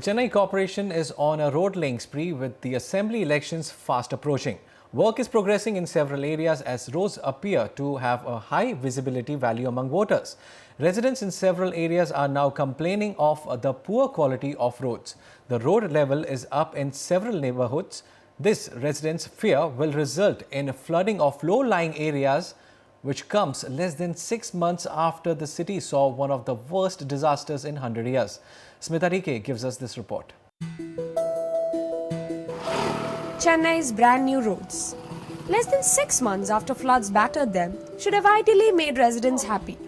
Chennai Corporation is on a road laying spree with the assembly elections fast approaching. Work is progressing in several areas as roads appear to have a high visibility value among voters. Residents in several areas are now complaining of the poor quality of roads. The road level is up in several neighborhoods. This, residents fear, will result in flooding of low-lying areas, which comes less than 6 months after the city saw one of the worst disasters in 100 years. Smitha TK gives us this report. Chennai's brand new roads, less than 6 months after floods battered them, should have ideally made residents happy.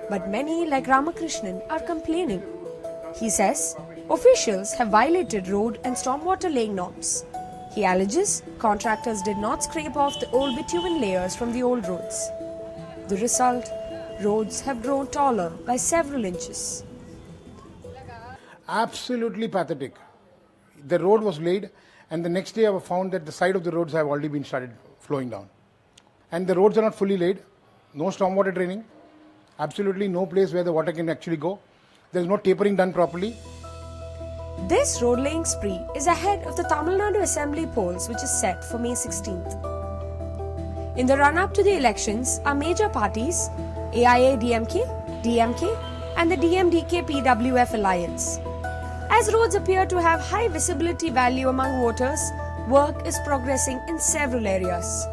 But many, like Ramakrishnan, are complaining. He says officials have violated road and stormwater laying norms. He alleges contractors did not scrape off the old bitumen layers from the old roads. The result, roads have grown taller by several inches. Absolutely pathetic. The road was laid, and the next day I found that the side of the roads have already been started flowing down. And the roads are not fully laid, no stormwater draining, absolutely no place where the water can actually go. There is no tapering done properly. This road laying spree is ahead of the Tamil Nadu Assembly polls, which is set for May 16th. In the run-up to the elections, our major parties, AIA-DMK, DMK and the DMDK-PWF alliance. As roads appear to have high visibility value among voters, work is progressing in several areas.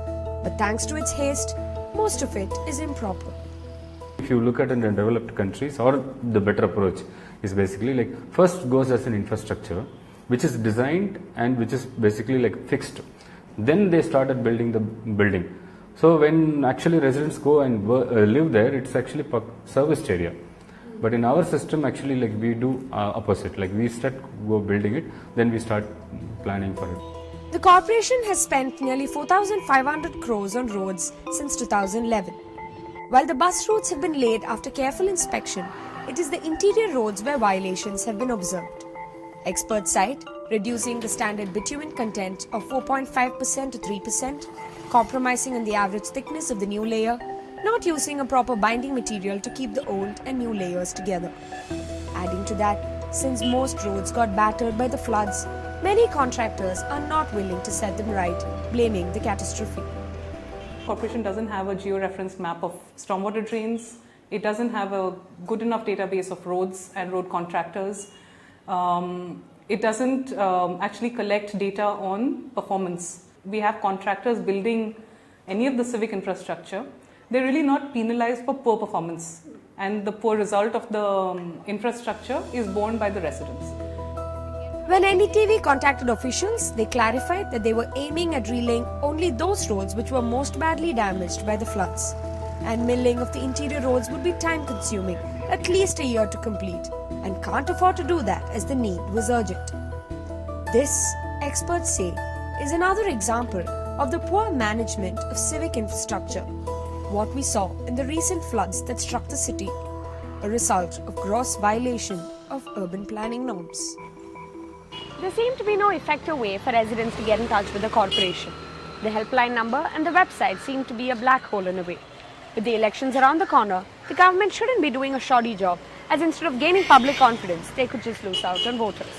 But thanks to its haste, most of it is improper. If you look at it in developed countries, or the better approach is basically like first goes as an infrastructure which is designed and which is basically like fixed. Then they started building the building. So when actually residents go and live there, it's actually serviced area. But in our system, actually, like we do opposite. Like we go building it, then we start planning for it. The corporation has spent nearly 4,500 crores on roads since 2011. While the bus routes have been laid after careful inspection, it is the interior roads where violations have been observed. Experts cite reducing the standard bitumen content of 4.5% to 3%, compromising on the average thickness of the new layer, not using a proper binding material to keep the old and new layers together. Adding to that, since most roads got battered by the floods, many contractors are not willing to set them right, blaming the catastrophe. Corporation doesn't have a geo-referenced map of stormwater drains. It doesn't have a good enough database of roads and road contractors. It doesn't actually collect data on performance. We have contractors building any of the civic infrastructure. They're really not penalized for poor performance, and the poor result of the infrastructure is borne by the residents. When NDTV contacted officials, they clarified that they were aiming at relaying only those roads which were most badly damaged by the floods, and milling of the interior roads would be time-consuming, at least a year to complete, and can't afford to do that as the need was urgent. This, experts say, is another example of the poor management of civic infrastructure. What we saw in the recent floods that struck the city, a result of gross violation of urban planning norms. There seemed to be no effective way for residents to get in touch with the corporation. The helpline number and the website seemed to be a black hole in a way. With the elections around the corner, the government shouldn't be doing a shoddy job, as instead of gaining public confidence, they could just lose out on voters.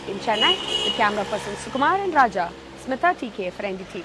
In Chennai, with camera persons Sukumar and Raja, Smitha TK for NDTV.